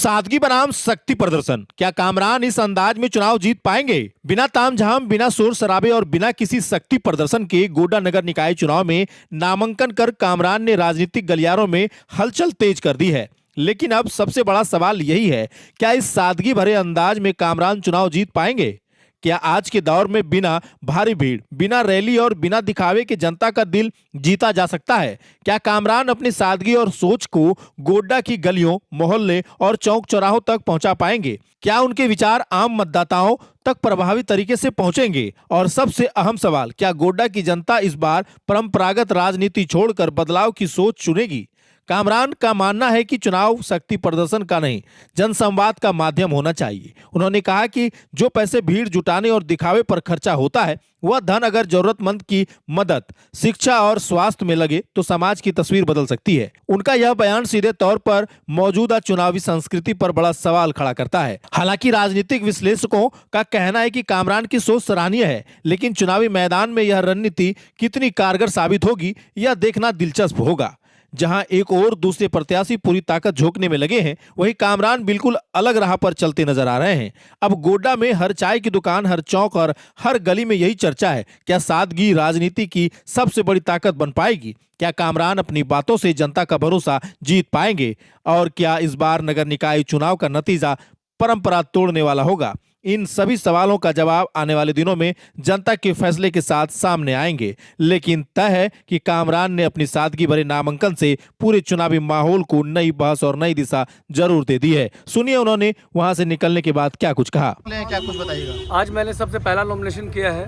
सादगी बनाम शक्ति प्रदर्शन, क्या कामरान इस अंदाज में चुनाव जीत पाएंगे? बिना तामझाम, बिना शोर शराबे और बिना किसी शक्ति प्रदर्शन के गोड्डा नगर निकाय चुनाव में नामांकन कर कामरान ने राजनीतिक गलियारों में हलचल तेज कर दी है। लेकिन अब सबसे बड़ा सवाल यही है, क्या इस सादगी भरे अंदाज में कामरान चुनाव जीत पाएंगे? क्या आज के दौर में बिना भारी भीड़, बिना रैली और बिना दिखावे के जनता का दिल जीता जा सकता है? क्या कामरान अपनी सादगी और सोच को गोड्डा की गलियों, मोहल्ले और चौक चौराहों तक पहुंचा पाएंगे? क्या उनके विचार आम मतदाताओं तक प्रभावी तरीके से पहुंचेंगे? और सबसे अहम सवाल, क्या गोड्डा की जनता इस बार परंपरागत राजनीति छोड़कर बदलाव की सोच चुनेगी? कामरान का मानना है कि चुनाव शक्ति प्रदर्शन का नहीं, जनसंवाद का माध्यम होना चाहिए। उन्होंने कहा कि जो पैसे भीड़ जुटाने और दिखावे पर खर्चा होता है, वह धन अगर जरूरतमंद की मदद, शिक्षा और स्वास्थ्य में लगे तो समाज की तस्वीर बदल सकती है। उनका यह बयान सीधे तौर पर मौजूदा चुनावी संस्कृति पर बड़ा सवाल खड़ा करता है। हालांकि राजनीतिक विश्लेषकों का कहना है कि कामरान की सोच सराहनीय है, लेकिन चुनावी मैदान में यह रणनीति कितनी कारगर साबित होगी, यह देखना दिलचस्प होगा। जहां एक और दूसरे प्रत्याशी पूरी ताकत झोंकने में लगे हैं, वहीं कामरान बिल्कुल अलग राह पर चलते नजर आ रहे हैं। अब गोड्डा में हर चाय की दुकान, हर चौक और हर गली में यही चर्चा है, क्या सादगी राजनीति की सबसे बड़ी ताकत बन पाएगी? क्या कामरान अपनी बातों से जनता का भरोसा जीत पाएंगे? और क्या इस बार नगर निकाय चुनाव का नतीजा परंपरा तोड़ने वाला होगा? इन सभी सवालों का जवाब आने वाले दिनों में जनता के फैसले के साथ सामने आएंगे। लेकिन तय है कि कामरान ने अपनी सादगी भरे नामांकन से पूरे चुनावी माहौल को नई बहस और नई दिशा जरूर दे दी है। सुनिए उन्होंने वहां से निकलने के बाद क्या कुछ कहा। क्या कुछ बताइएगा। आज मैंने सबसे पहला नॉमिनेशन किया है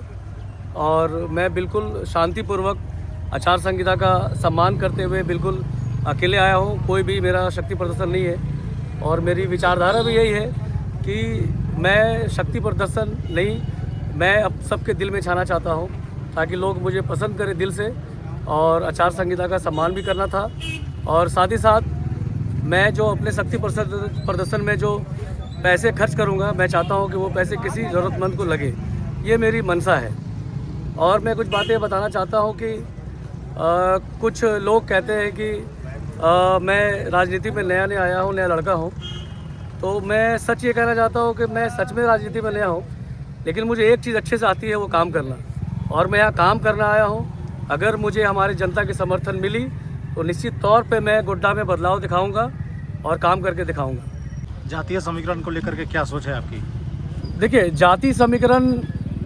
और मैं बिल्कुल शांतिपूर्वक आचार संहिता का सम्मान करते हुए बिल्कुल अकेले आया हूँ। कोई भी मेरा शक्ति प्रदर्शन नहीं है और मेरी विचारधारा भी यही है कि मैं शक्ति प्रदर्शन नहीं, मैं अब सबके दिल में छाना चाहता हूं ताकि लोग मुझे पसंद करें दिल से। और आचार संहिता का सम्मान भी करना था और साथ ही साथ मैं जो अपने शक्ति प्रदर्शन में जो पैसे खर्च करूंगा, मैं चाहता हूं कि वो पैसे किसी ज़रूरतमंद को लगे। ये मेरी मंशा है। और मैं कुछ बातें बताना चाहता हूं कि कुछ लोग कहते हैं कि मैं राजनीति में नया आया हूँ, नया लड़का हूँ। तो मैं सच ये कहना चाहता हूँ कि मैं सच में राजनीति में नया हूँ, लेकिन मुझे एक चीज़ अच्छे से आती है, वो काम करना। और मैं यहाँ काम करना आया हूँ। अगर मुझे हमारी जनता की समर्थन मिली तो निश्चित तौर पे मैं गोड्डा में बदलाव दिखाऊंगा और काम करके दिखाऊंगा। जातीय समीकरण को लेकर के क्या सोच है आपकी? देखिए, जाति समीकरण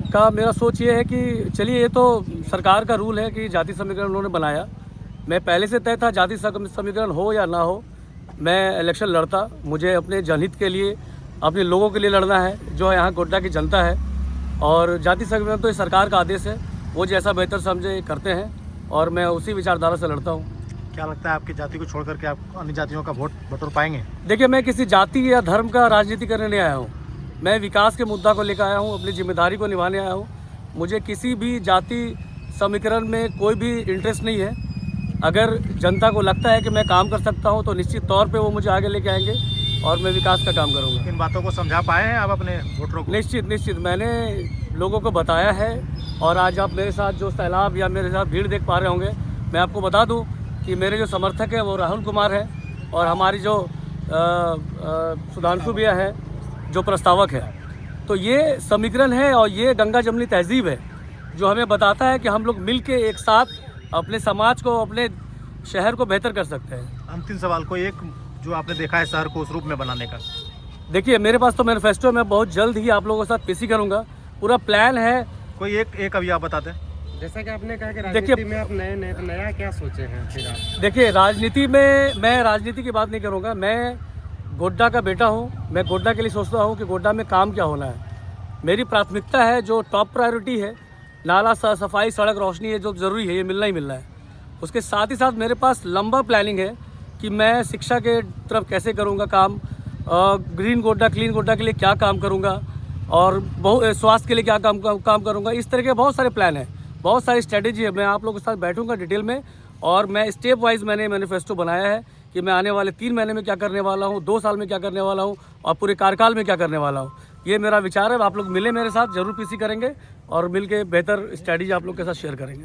का मेरा सोच ये है कि चलिए, ये तो सरकार का रूल है कि जाति समीकरण उन्होंने बनाया। मैं पहले से तय था जाति समीकरण हो या ना हो, मैं इलेक्शन लड़ता। मुझे अपने जनहित के लिए, अपने लोगों के लिए लड़ना है, जो यहाँ गोड्डा की जनता है। और जाति समीकरण तो सरकार का आदेश है, वो जैसा बेहतर समझे करते हैं और मैं उसी विचारधारा से लड़ता हूँ। क्या लगता है आपकी जाति को छोड़ करके आप अन्य जातियों का वोट बटोर पाएंगे? देखिए, मैं किसी जाति या धर्म का राजनीति करने नहीं आया हूँ। मैं विकास के मुद्दा को लेकर आया हूँ, अपनी जिम्मेदारी को निभाने आया हूँ। मुझे किसी भी जाति समीकरण में कोई भी इंटरेस्ट नहीं है। अगर जनता को लगता है कि मैं काम कर सकता हूं तो निश्चित तौर पे वो मुझे आगे लेके आएंगे और मैं विकास का काम करूंगा। इन बातों को समझा पाए हैं आप अपने वोटरों को? निश्चित मैंने लोगों को बताया है। और आज आप मेरे साथ जो सैलाब या मेरे साथ भीड़ देख पा रहे होंगे, मैं आपको बता दूं कि मेरे जो समर्थक हैं वो राहुल कुमार है और हमारी जो सुधांशु भैया है जो प्रस्तावक है। तो ये समीकरण है और ये गंगा जमनी तहजीब है जो हमें बताता है कि हम लोग मिल के एक साथ अपने समाज को, अपने शहर को बेहतर कर सकते हैं। अंतिम सवाल, कोई एक जो आपने देखा है शहर को उस रूप में बनाने का? देखिए, मेरे पास तो मैनिफेस्टो है, मैं बहुत जल्द ही आप लोगों के साथ पेशी करूंगा। पूरा प्लान है। कोई एक अभी आप बताते हैं। जैसा कि आपने कहा कि राजनीति में आप नया क्या सोचे हैं फिर आप? देखिए, राजनीति में मैं राजनीति की बात नहीं करूँगा। मैं गोड्डा का बेटा हूँ। मैं गोड्डा के लिए सोचता हूँ कि गोड्डा में काम क्या होना है। मेरी प्राथमिकता है, जो टॉप प्रायोरिटी है, नाला सफाई, सड़क, रोशनी, है जो ज़रूरी है, ये मिलना ही मिलना है। उसके साथ ही साथ मेरे पास लंबा प्लानिंग है कि मैं शिक्षा के तरफ कैसे करूँगा काम, ग्रीन गोड्डा, क्लीन गोड्डा के लिए क्या काम करूँगा और स्वास्थ्य के लिए क्या काम करूँगा। इस तरह के बहुत सारे प्लान हैं, बहुत सारी स्ट्रेटेजी है। मैं आप लोगों के साथ बैठूँगा डिटेल में और मैं स्टेप वाइज मैंने मैनिफेस्टो बनाया है कि मैं आने वाले 3 महीने में क्या करने वाला हूँ, 2 साल में क्या करने वाला हूँ और पूरे कार्यकाल में क्या करने वाला हूँ। ये मेरा विचार है। आप लोग मिले मेरे साथ, जरूर पीसी करेंगे और मिलके बेहतर स्ट्रेटजी आप लोग के साथ शेयर करेंगे।